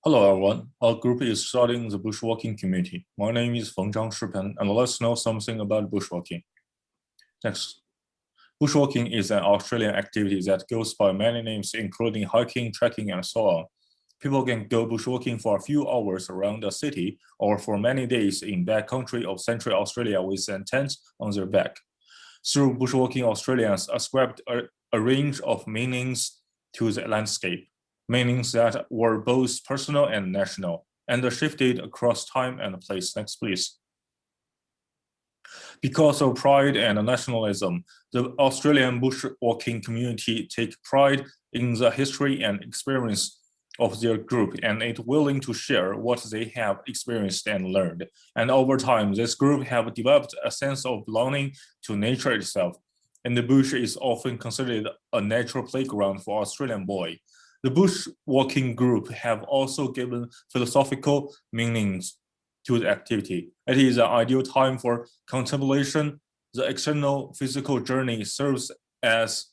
Hello everyone, our group is studying the bushwalking community. My name is Fengshipan Zhang, and let's know something about bushwalking. Next, bushwalking is an Australian activity that goes by many names including hiking, trekking, and so on. People can go bushwalking for a few hours around the city or for many days in backcountry of Central Australia with a tent on their back. Through bushwalking, Australians ascribed a range of meanings to the landscape, meanings that were both personal and national, and shifted across time and place. Next, please. Because of pride and nationalism, the Australian bushwalking community take pride in the history and experience of their group and is willing to share what they have experienced and learned. And over time, this group have developed a sense of belonging to nature itself. And the bush is often considered a natural playground for Australian boys. The bushwalking group have also given philosophical meanings to the activity. It is an ideal time for contemplation. The external physical journey serves as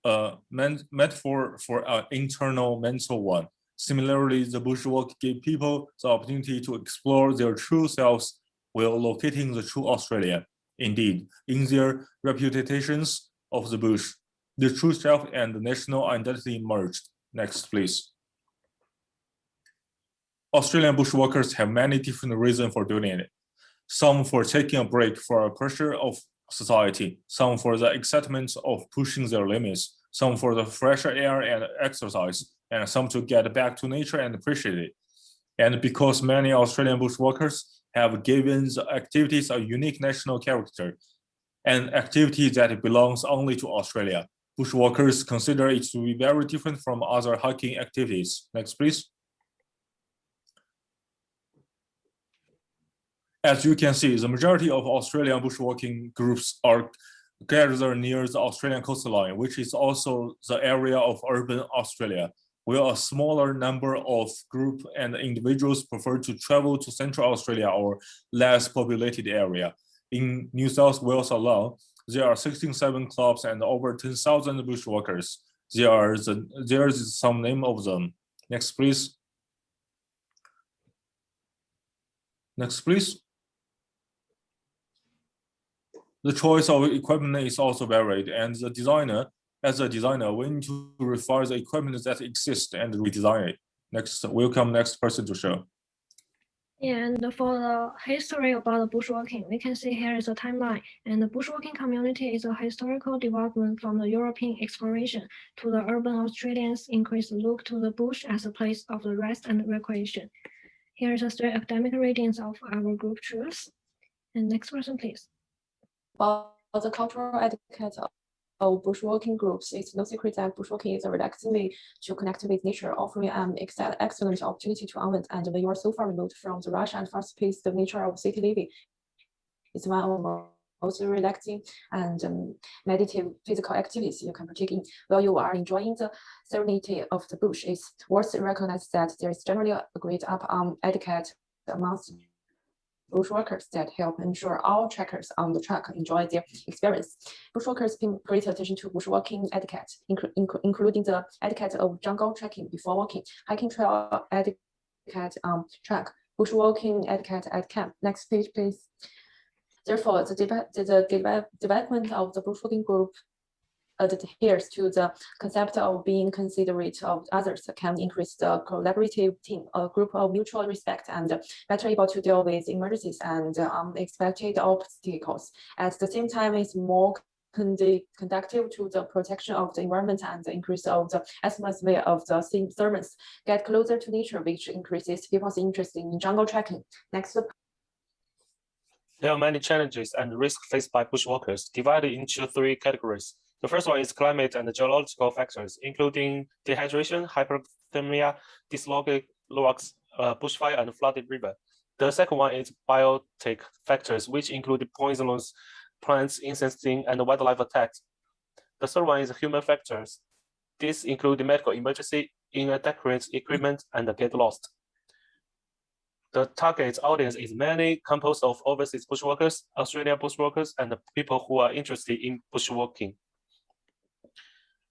a metaphor for an internal mental one. Similarly, the bushwalk gives people the opportunity to explore their true selves while locating the true Australia. Indeed, in their reputations of the bush, the true self and the national identity merged. Next, please. Australian bushwalkers have many different reasons for doing it. Some for taking a break for a pressure of society, some for the excitement of pushing their limits, some for the fresh air and exercise, and some to get back to nature and appreciate it. And because many Australian bushwalkers have given the activities a unique national character, an activity that belongs only to Australia, bushwalkers consider it to be very different from other hiking activities. Next, please. As you can see, the majority of Australian bushwalking groups are gathered near the Australian coastline, which is also the area of urban Australia, where a smaller number of groups and individuals prefer to travel to Central Australia or less populated area. In New South Wales alone, there are 67 clubs and over 10,000 bushwalkers. There is some name of them. Next, please. Next, please. The choice of equipment is also varied, and as a designer, we need to refine the equipment that exists and redesign it. Next, welcome next person to show. And for the history about the bushwalking, we can see here is a timeline. And the bushwalking community is a historical development from the European exploration to the urban Australians' increased look to the bush as a place of the rest and recreation. Here is a three academic ratings of our group truths. And next person, please. About the cultural etiquette of bushwalking groups, it's no secret that bushwalking is a relaxing way to connect with nature, offering an excellent opportunity to unwind. And when you are so far removed from the rush and fast-paced nature of city living, it's one of the most relaxing and meditative physical activities you can partake in. While you are enjoying the serenity of the bush, it's worth recognizing that there is generally agreed upon etiquette amongst bushwalkers that help ensure all trekkers on the track enjoy their experience. Bushwalkers pay great attention to bushwalking etiquette, including the etiquette of jungle trekking before walking, hiking trail etiquette on track, bushwalking etiquette at camp. Next page, please. Therefore, the development of the bushwalking group adheres to the concept of being considerate of others, can increase the collaborative team, a group of mutual respect, and better able to deal with emergencies and unexpected obstacles. At the same time, it's more conducive to the protection of the environment and the increase of the atmosphere of the servants. Get closer to nature, which increases people's interest in jungle trekking. Next. There are many challenges and risks faced by bushwalkers, divided into three categories. The first one is climate and geological factors, including dehydration, hypothermia, dislodged rocks, bushfire, and flooded river. The second one is biotic factors, which include poisonous plants, insects, and wildlife attacks. The third one is human factors. These include medical emergency, inadequate equipment, and get lost. The target audience is mainly composed of overseas bushwalkers, Australian bushwalkers, and people who are interested in bushwalking.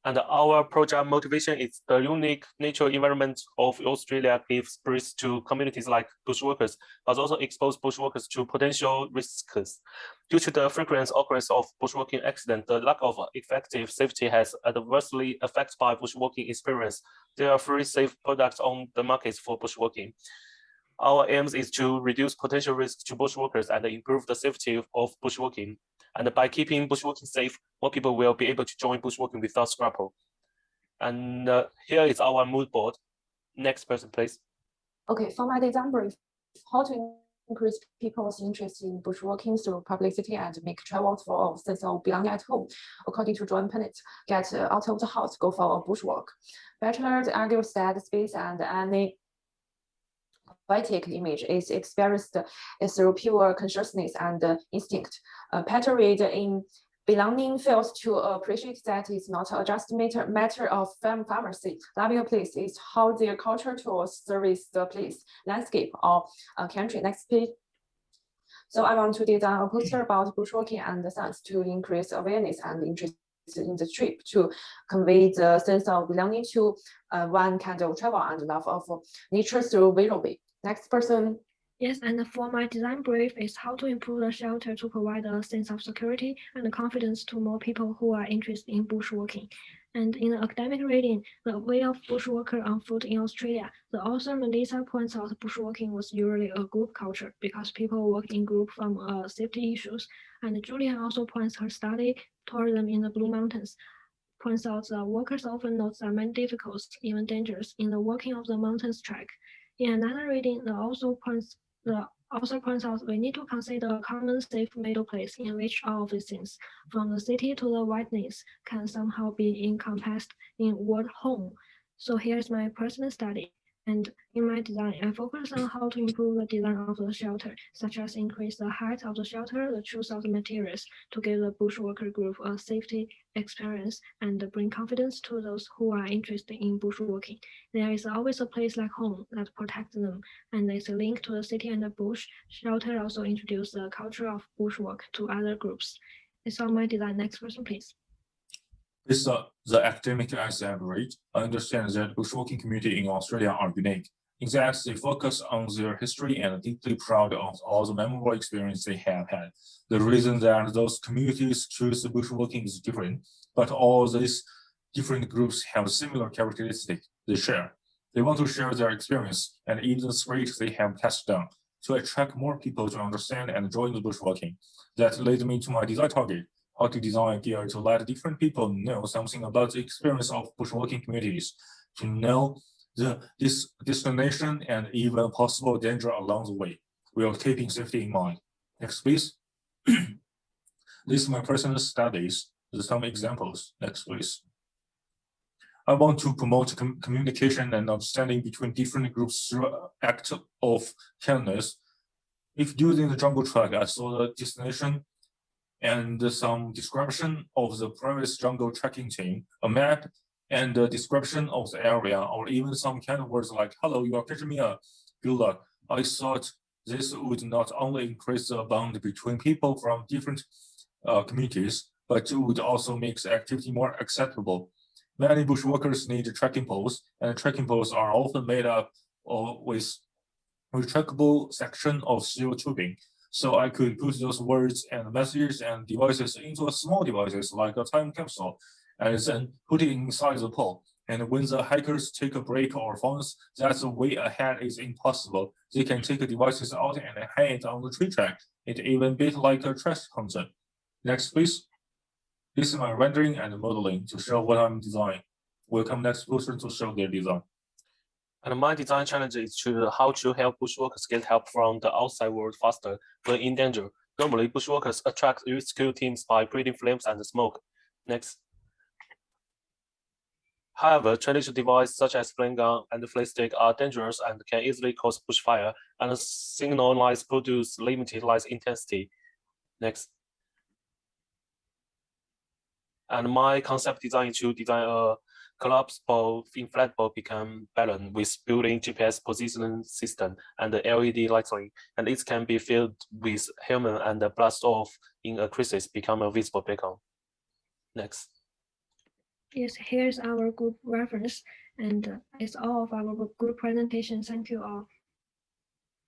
And our project motivation is the unique natural environment of Australia gives breath to communities like bushwalkers, but also expose bushwalkers to potential risks. Due to the frequent occurrence of bushwalking accidents, the lack of effective safety has adversely affected by bushwalking experience. There are free safe products on the market for bushwalking. Our aim is to reduce potential risks to bushwalkers and improve the safety of bushwalking. And by keeping bushwalking safe, more people will be able to join bushwalking without scruple. And here is our mood board. Next person, please. Okay, for my design brief, how to increase people's interest in bushwalking through publicity and make travel for a sense of belonging at home. According to Joan Pennant, get out of the house, go for a bushwalk. Bachelor argues that space and any poetic image is experienced through pure consciousness and instinct. Patriot in belonging fails to appreciate that it's not just matter of pharmacy. Loving a place is how their culture to service the place, landscape, or country. Next page. So I want to design a poster about bushwalking and the science to increase awareness and interest in the trip, to convey the sense of belonging to one kind of travel and love of nature through visual way. Next person. Yes, and for my design brief is how to improve the shelter to provide a sense of security and confidence to more people who are interested in bushwalking. And in the academic reading, The Way of Bushwalker on Foot in Australia, the author Melissa points out bushwalking was usually a group culture because people work in group from safety issues. And Julian also points her study tourism in the Blue Mountains, points out that workers often note there are many difficulties, even dangers, in the walking of the mountains track. In another reading, the author points out we need to consider a common safe middle place in which all of these things, from the city to the wilderness, can somehow be encompassed in word home. So here's my personal study. And in my design, I focus on how to improve the design of the shelter, such as increase the height of the shelter, the choice of the materials, to give the bushwalker group a safety experience and bring confidence to those who are interested in bushwalking. There is always a place like home that protects them, and there's a link to the city and the bush. Shelter also introduce the culture of bushwalk to other groups. It's all my design. Next person, please. This the academic essay I read. I understand that bushwalking community in Australia are unique. In that they focus on their history and are deeply proud of all the memorable experience they have had. The reason that those communities choose bushwalking is different, but all these different groups have similar characteristics they share. They want to share their experience and even the spirit they have passed down to attract more people to understand and join the bushwalking. That led me to my design target. How to design gear to let different people know something about the experience of bushwalking communities, to know this destination and even possible danger along the way, while keeping safety in mind. Next, please. This is my personal studies. Some examples. Next, please. I want to promote communication and understanding between different groups through an act of kindness. If using the jungle track, I saw the destination and some description of the previous jungle trekking team, a map, and a description of the area, or even some kind of words like, hello, you are catching me up, good luck. I thought this would not only increase the bond between people from different communities, but it would also make the activity more acceptable. Many bushwalkers need trekking poles, and trekking poles are often made up with retractable section of steel tubing. So I could put those words and messages and devices into a small devices like a time capsule, and then put it inside the pole. And when the hikers take a break or find that the way ahead is impossible, they can take the devices out and hang it on the tree track. It even bit like a trash hunter. Next, please. This is my rendering and modeling to show what I'm designing. Welcome next person to show their design. And my design challenge is how to help bushwalkers get help from the outside world faster when in danger. Normally, bushwalkers attract rescue teams by breathing flames and smoke. Next. However, traditional devices such as flame gun and flame stick are dangerous and can easily cause bushfire, and signal lights produce limited light intensity. Next. And my concept design is to design a collapsible, inflatable beacon balloon with built-in GPS positioning system and the LED lighting, and it can be filled with helium and blast off in a crisis, become a visible beacon. Next. Yes, here's our group reference, and it's all of our group presentation. Thank you all.